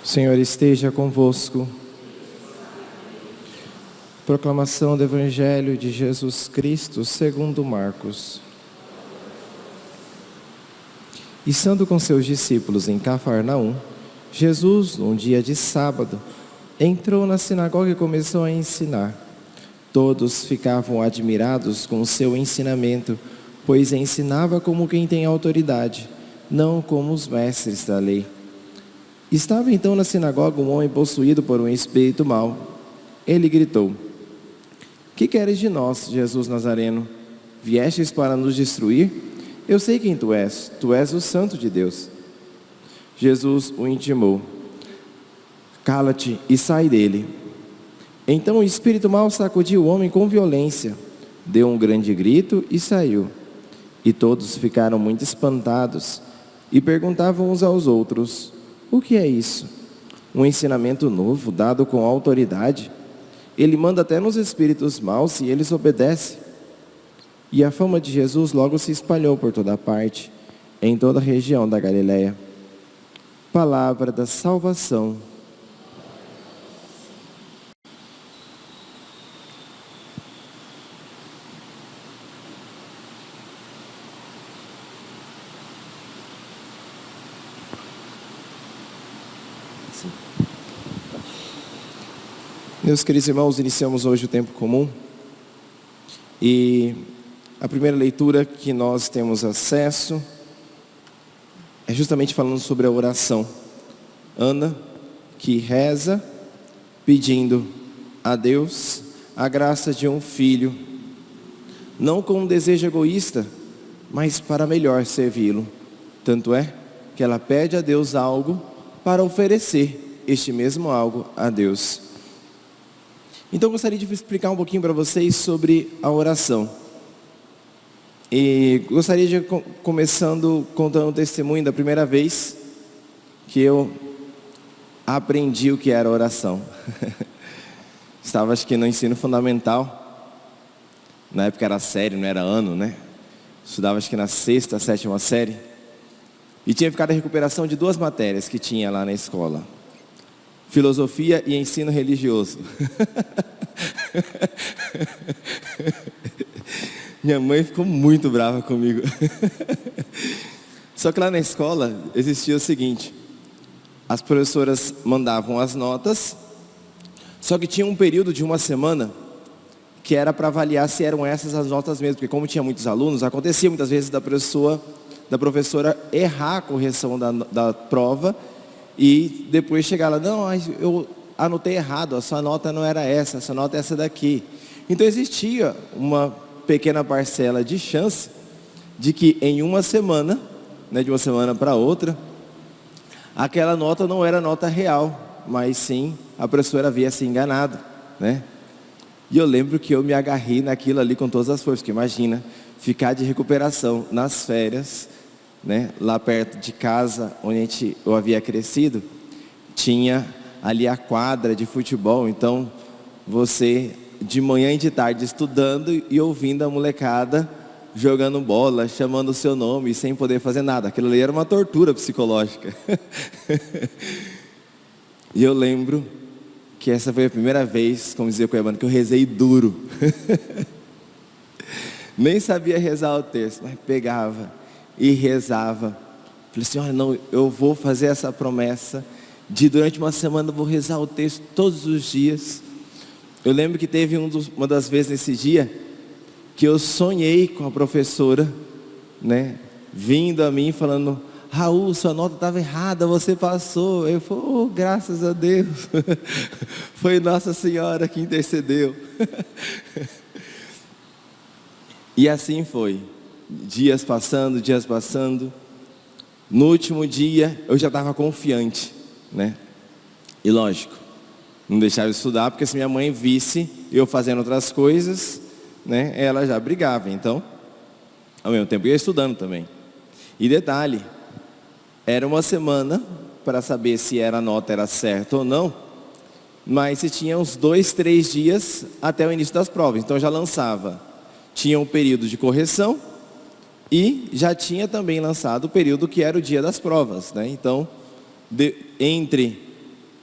O Senhor esteja convosco. Proclamação do Evangelho de Jesus Cristo segundo Marcos. Estando com seus discípulos em Cafarnaum, Jesus, num dia de sábado, entrou na sinagoga e começou a ensinar. Todos ficavam admirados com o seu ensinamento, pois ensinava como quem tem autoridade, não como os mestres da lei. Estava então na sinagoga um homem possuído por um espírito mau. Ele gritou: "Que queres de nós, Jesus Nazareno? Viestes para nos destruir? Eu sei quem tu és o Santo de Deus." Jesus o intimou: "Cala-te e sai dele." Então o espírito mau sacudiu o homem com violência, deu um grande grito e saiu. E todos ficaram muito espantados e perguntavam uns aos outros: "O que é isso? Um ensinamento novo, dado com autoridade? Ele manda até nos espíritos maus e eles obedecem." E a fama de Jesus logo se espalhou por toda parte, em toda a região da Galileia. Palavra da salvação. Meus queridos irmãos, iniciamos hoje o tempo comum e a primeira leitura que nós temos acesso é justamente falando sobre a oração. Ana, que reza pedindo a Deus a graça de um filho, não com um desejo egoísta, mas para melhor servi-lo. Tanto é que ela pede a Deus algo para oferecer este mesmo algo a Deus. Então eu gostaria de explicar um pouquinho para vocês sobre a oração. E gostaria de começando contando o testemunho da primeira vez que eu aprendi o que era oração. Estava acho que no ensino fundamental. Na época era série, não era ano, né? Estudava acho que na 6ª, 7ª série. E tinha ficado a recuperação de 2 matérias que tinha lá na escola: filosofia e ensino religioso. Minha mãe ficou muito brava comigo. Só que lá na escola existia o seguinte: as professoras mandavam as notas, só que tinha um período de uma semana que era para avaliar se eram essas as notas mesmo, porque como tinha muitos alunos, acontecia muitas vezes da professora errar a correção da prova e depois chegar lá: "Não, eu anotei errado, a sua nota não era essa, a sua nota é essa daqui." Então existia uma pequena parcela de chance de que em uma semana, né, de uma semana para outra, aquela nota não era nota real, mas sim a professora havia se enganado, né? E eu lembro que eu me agarrei naquilo ali com todas as forças, porque imagina, ficar de recuperação nas férias, né, lá perto de casa, onde eu havia crescido, tinha ali a quadra de futebol. Então você de manhã e de tarde estudando e ouvindo a molecada jogando bola, chamando o seu nome sem poder fazer nada. Aquilo ali era uma tortura psicológica. E eu lembro que essa foi a primeira vez, como dizia o Cuiabano, que eu rezei duro. Nem sabia rezar o texto, mas pegava e rezava. Falei assim: "Olha, não, eu vou fazer essa promessa de durante uma semana eu vou rezar o texto todos os dias." Eu lembro que teve uma das vezes nesse dia que eu sonhei com a professora, né, vindo a mim falando: "Raul, sua nota estava errada, você passou." Eu falei: "Oh, graças a Deus." Foi Nossa Senhora que intercedeu. E assim foi. Dias passando. No último dia eu já estava confiante, né? E lógico, não deixava de estudar, porque se minha mãe visse eu fazendo outras coisas, né, ela já brigava. Então, ao mesmo tempo eu ia estudando também. E detalhe, Era uma semana para saber se a nota era certa ou não, mas se tinha uns 2, 3 dias até o início das provas. Então já lançava. Tinha um período de correção e já tinha também lançado o período que era o dia das provas, né? Então, entre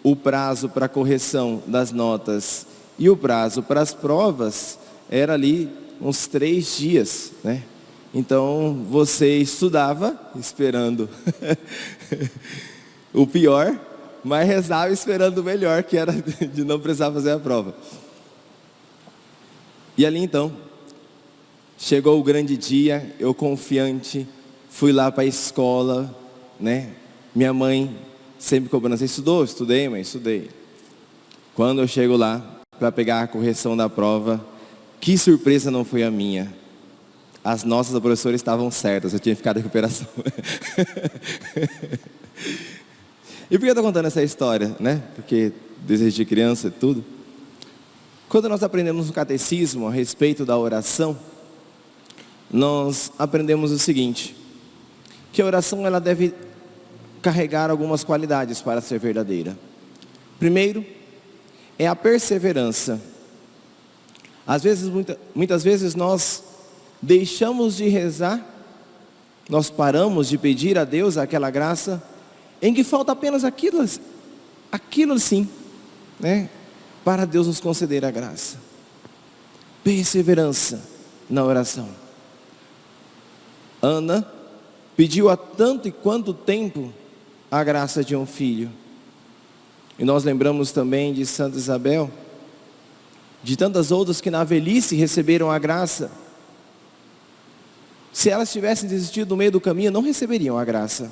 o prazo para correção das notas e o prazo para as provas, era ali uns 3 dias, né? Então, você estudava esperando o pior, mas rezava esperando o melhor, que era de não precisar fazer a prova. E ali então, chegou o grande dia, eu confiante, fui lá para a escola, né? Minha mãe sempre cobrando, você estudou? Estudei, mãe, estudei. Quando eu chego lá para pegar a correção da prova, que surpresa não foi a minha. As notas da professora estavam certas, eu tinha ficado em recuperação. E por que eu estou contando essa história, né? Porque desde criança e tudo. Quando nós aprendemos no catecismo a respeito da oração, nós aprendemos o seguinte, que a oração ela deve carregar algumas qualidades para ser verdadeira. Primeiro, é a perseverança. Às vezes, muitas vezes nós deixamos de rezar, nós paramos de pedir a Deus aquela graça, em que falta apenas aquilo sim, né? Para Deus nos conceder a graça. Perseverança na oração. Ana pediu há tanto e quanto tempo a graça de um filho. E nós lembramos também de Santa Isabel, de tantas outras que na velhice receberam a graça. Se elas tivessem desistido no meio do caminho, não receberiam a graça.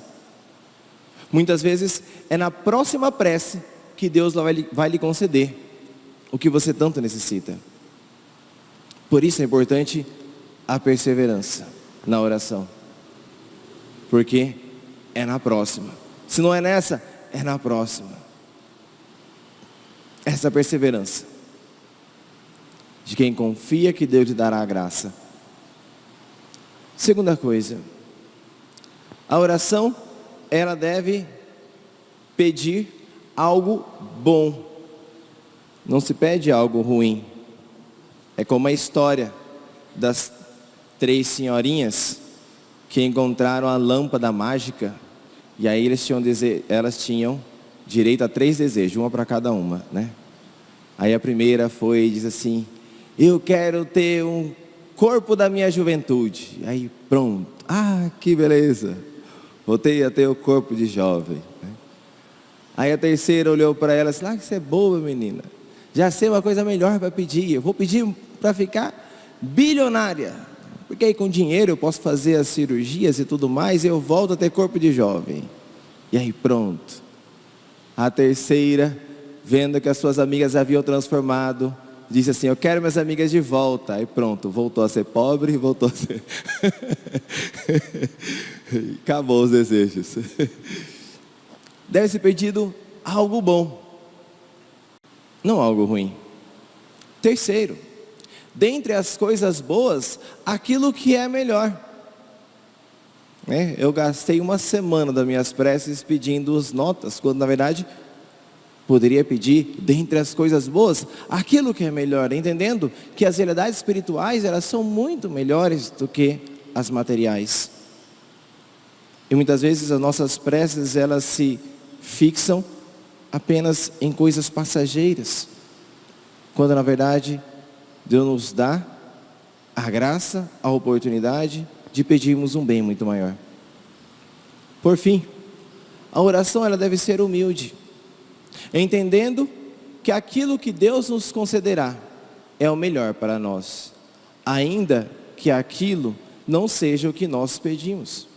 Muitas vezes é na próxima prece que Deus vai lhe conceder o que você tanto necessita. Por isso é importante a perseverança na oração. Porque é na próxima. Se não é nessa, é na próxima. Essa perseverança de quem confia que Deus lhe dará a graça. Segunda coisa, a oração, ela deve pedir algo bom. Não se pede algo ruim. É como a história das 3 senhorinhas que encontraram a lâmpada mágica. E aí elas tinham direito a 3 desejos, uma para cada uma, né? Aí a primeira foi e diz assim, eu quero ter um corpo da minha juventude. Aí pronto, que beleza, voltei a ter o corpo de jovem, né? Aí a terceira olhou para ela e disse, que você é boa, menina, já sei uma coisa melhor para pedir, eu vou pedir para ficar bilionária, porque aí com dinheiro eu posso fazer as cirurgias e tudo mais, e eu volto a ter corpo de jovem. E aí pronto, a terceira, vendo que as suas amigas haviam transformado, disse assim, eu quero minhas amigas de volta. Aí pronto, voltou a ser pobre, voltou a ser... Acabou os desejos. Deve ser pedido algo bom, não algo ruim. Terceiro, dentre as coisas boas, aquilo que é melhor. Eu gastei uma semana das minhas preces pedindo as notas, quando na verdade poderia pedir, dentre as coisas boas, aquilo que é melhor, entendendo que as realidades espirituais, elas são muito melhores do que as materiais. E muitas vezes as nossas preces, elas se fixam apenas em coisas passageiras, quando na verdade Deus nos dá a graça, a oportunidade de pedirmos um bem muito maior. Por fim, a oração ela deve ser humilde, entendendo que aquilo que Deus nos concederá é o melhor para nós, ainda que aquilo não seja o que nós pedimos.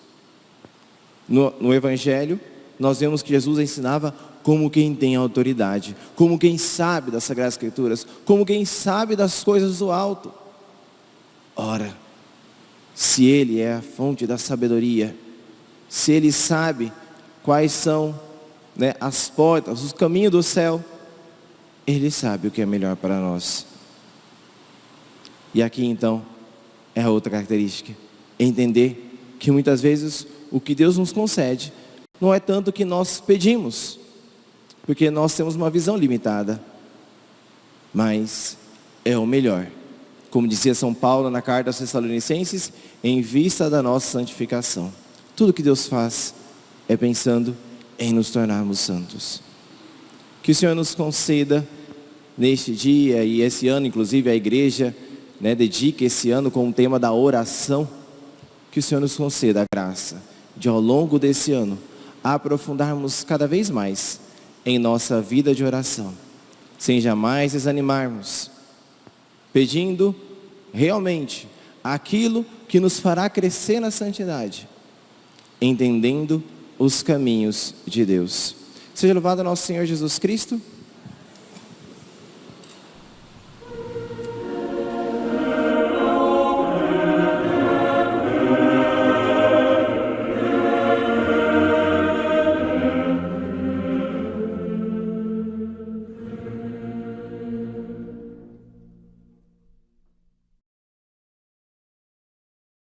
No Evangelho, nós vemos que Jesus ensinava como quem tem autoridade, como quem sabe das Sagradas Escrituras, como quem sabe das coisas do alto. Ora, se Ele é a fonte da sabedoria, se Ele sabe quais são, as portas, os caminhos do céu, Ele sabe o que é melhor para nós. E aqui então, é a outra característica, entender que muitas vezes o que Deus nos concede Não é tanto que nós pedimos, porque nós temos uma visão limitada, mas é o melhor. Como dizia São Paulo na carta aos Tessalonicenses, em vista da nossa santificação. Tudo que Deus faz é pensando em nos tornarmos santos. Que o Senhor nos conceda neste dia e esse ano, inclusive a igreja, dedica esse ano com o tema da oração. Que o Senhor nos conceda a graça de, ao longo desse ano, aprofundarmos cada vez mais em nossa vida de oração, sem jamais desanimarmos, pedindo realmente aquilo que nos fará crescer na santidade, entendendo os caminhos de Deus. Seja louvado nosso Senhor Jesus Cristo.